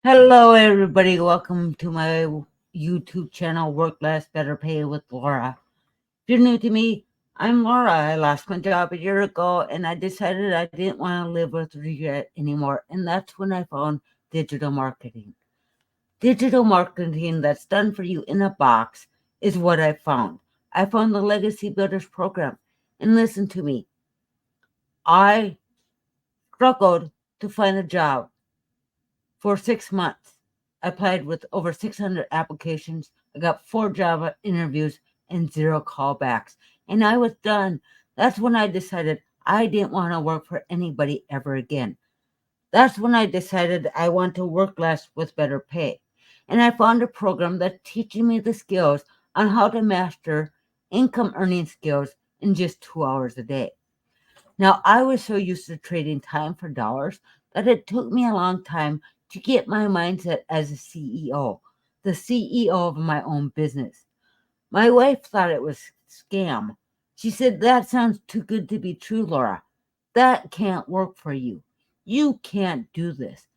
Hello, everybody. Welcome to my YouTube channel, Work Less, Better Pay with Laura. If you're new to me, I'm Laura. I lost my job a year ago and I decided I didn't want to live with regret anymore. And that's when I found digital marketing. Digital marketing that's done for you in a box is what I found. I found the Legacy Builders program. And listen to me, I struggled to find a job for 6 months. I applied with over 600 applications. I got 4 job interviews and 0 callbacks. And I was done. That's when I decided I didn't want to work for anybody ever again. That's when I decided I want to work less with better pay. And I found a program that's teaching me the skills on how to master income earning skills in just 2 hours a day. Now, I was so used to trading time for dollars that it took me a long time to get my mindset as a CEO, the CEO of my own business. My wife thought it was scam. She said, "That sounds too good to be true, Laura. That can't work for you. You can't do this."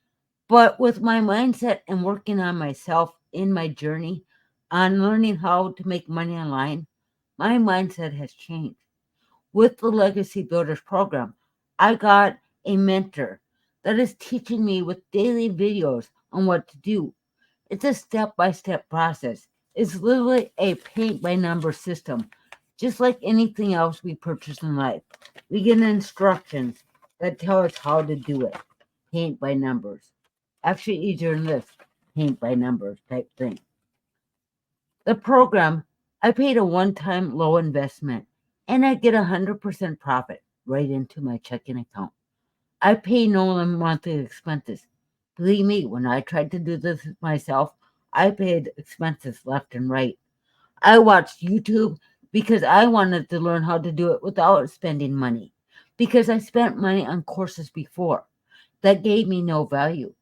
But with my mindset and working on myself in my journey on learning how to make money online, my mindset has changed. With the Legacy Builders program, I got a mentor that is teaching me with daily videos on what to do. It's a step by step process. It's literally a paint by number system. Just like anything else we purchase in life, we get instructions that tell us how to do it. Paint by numbers. Actually, easier than this paint by numbers type thing. The program, I paid a one time low investment and I get 100% profit right into my checking account. I pay no monthly expenses. Believe me, when I tried to do this myself, I paid expenses left and right. I watched YouTube because I wanted to learn how to do it without spending money. Because I spent money on courses before that gave me no value.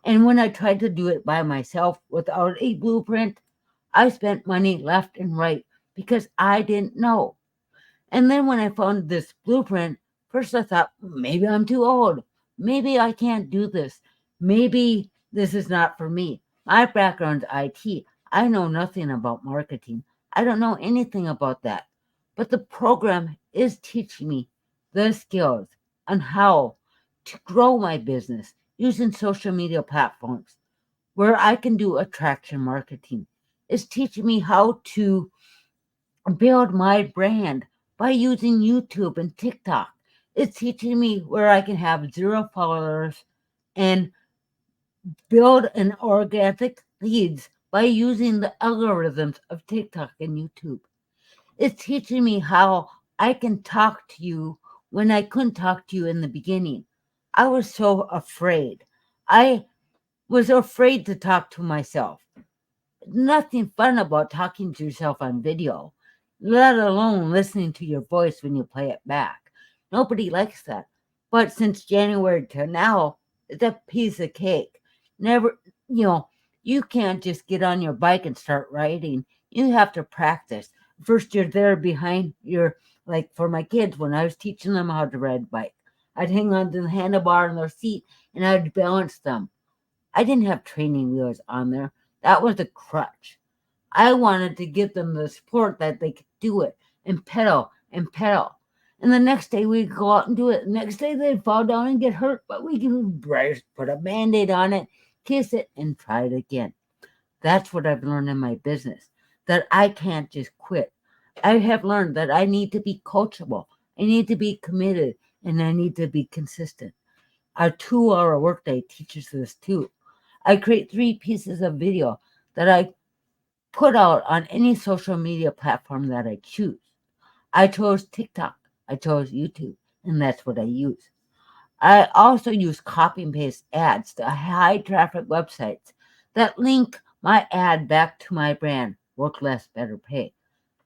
And when I tried to do it by myself without a blueprint, I spent money left and right because I didn't know. And then when I found this blueprint, first I thought, maybe I'm too old. Maybe I can't do this. Maybe this is not for me. My background's IT. I know nothing about marketing. I don't know anything about that. But the program is teaching me the skills on how to grow my business using social media platforms where I can do attraction marketing. It's teaching me how to build my brand by using YouTube and TikTok. It's teaching me where I can have 0 followers and build an organic leads by using the algorithms of TikTok and YouTube. It's teaching me how I can talk to you when I couldn't talk to you in the beginning. I was so afraid. I was afraid to talk to myself. Nothing fun about talking to yourself on video, let alone listening to your voice when you play it back. Nobody likes that. But since January to now, it's a piece of cake. Never, you know, you can't just get on your bike and start riding. You have to practice. First, you're there behind your, like for my kids, when I was teaching them how to ride bike, I'd hang on to the handlebar in their seat and I'd balance them. I didn't have training wheels on there. That was a crutch. I wanted to give them the support that they could do it and pedal and pedal. And the next day we'd go out and do it. The next day they'd fall down and get hurt, but we could brace, put a band-aid on it, kiss it, and try it again. That's what I've learned in my business. That I can't just quit. I have learned that I need to be coachable. I need to be committed and I need to be consistent. A 2 hour workday teaches this too. I create 3 pieces of video that I put out on any social media platform that I choose. I chose TikTok, I chose YouTube, and that's what I use. I also use copy and paste ads to high traffic websites that link my ad back to my brand, Work Less, Better Pay.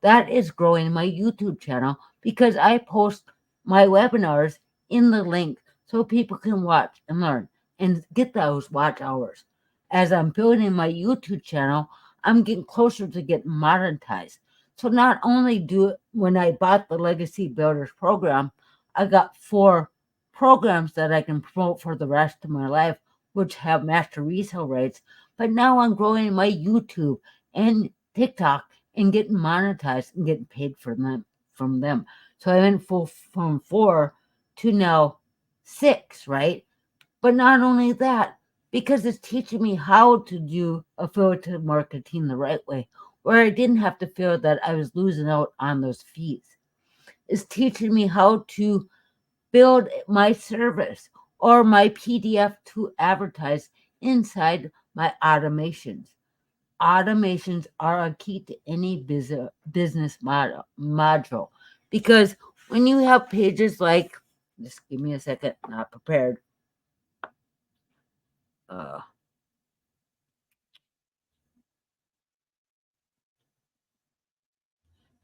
That is growing my YouTube channel because I post my webinars in the link so people can watch and learn and get those watch hours. As I'm building my YouTube channel, I'm getting closer to getting monetized. So not only do when I bought the Legacy Builders program, I got 4 programs that I can promote for the rest of my life which have master resale rights. But now I'm growing my YouTube and TikTok and getting monetized and getting paid from them. So I went from 4 to now 6, right? But not only that, because it's teaching me how to do affiliate marketing the right way, where I didn't have to feel that I was losing out on those fees. It's teaching me how to build my service or my PDF to advertise inside my automations. Automations are a key to any business module because when you have pages like, just give me a second, not prepared. Uh,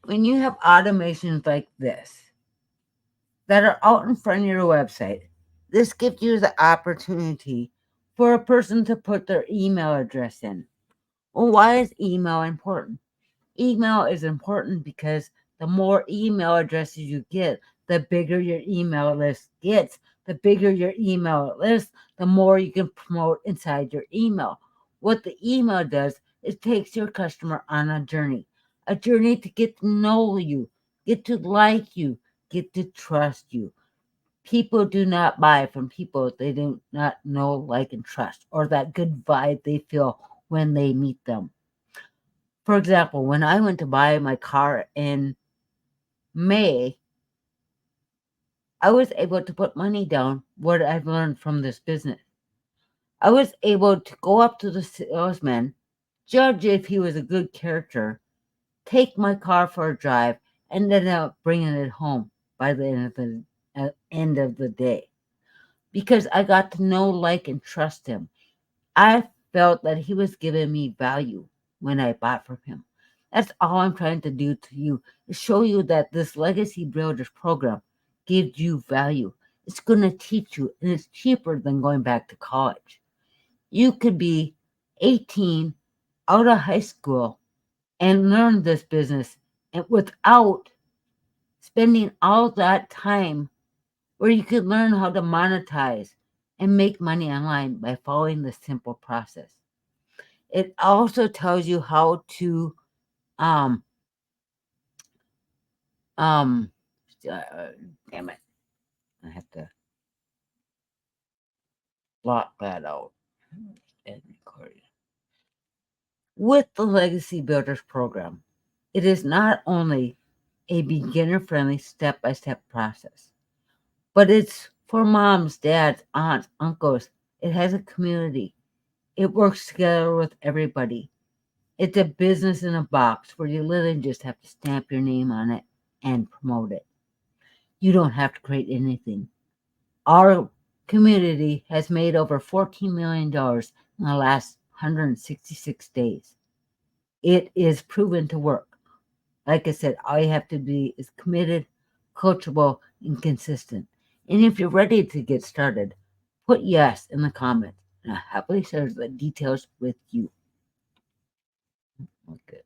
when you have automations like this that are out in front of your website, this gives you the opportunity for a person to put their email address in. Well, why is email important? Email is important because the more email addresses you get, the bigger your email list gets. The bigger your email list, the more you can promote inside your email. What the email does is takes your customer on a journey to get to know you, get to like you, get to trust you. People do not buy from people they do not know, like, and trust, or that good vibe they feel when they meet them. For example, when I went to buy my car in May, I was able to put money down, what I've learned from this business. I was able to go up to the salesman, judge if he was a good character, take my car for a drive, and end up bringing it home by the end of the day. Because I got to know, like, and trust him. I felt that he was giving me value when I bought from him. That's all I'm trying to do to you, is show you that this Legacy Builders program gives you value. It's going to teach you, and it's cheaper than going back to college. You could be 18, out of high school, and learn this business and without spending all that time where you could learn how to monetize and make money online by following the simple process. It also tells you how to um um uh, damn it, I have to block that out and record it. With the Legacy Builders program, it is not only a beginner friendly step by step process, but it's for moms, dads, aunts, uncles. It has a community. It works together with everybody. It's a business in a box where you literally just have to stamp your name on it and promote it. You don't have to create anything. Our community has made over $14 million in the last 166 days. It is proven to work. Like I said, all you have to be is committed, coachable, and consistent. And if you're ready to get started, put yes in the comments, and I'll happily share the details with you. Okay.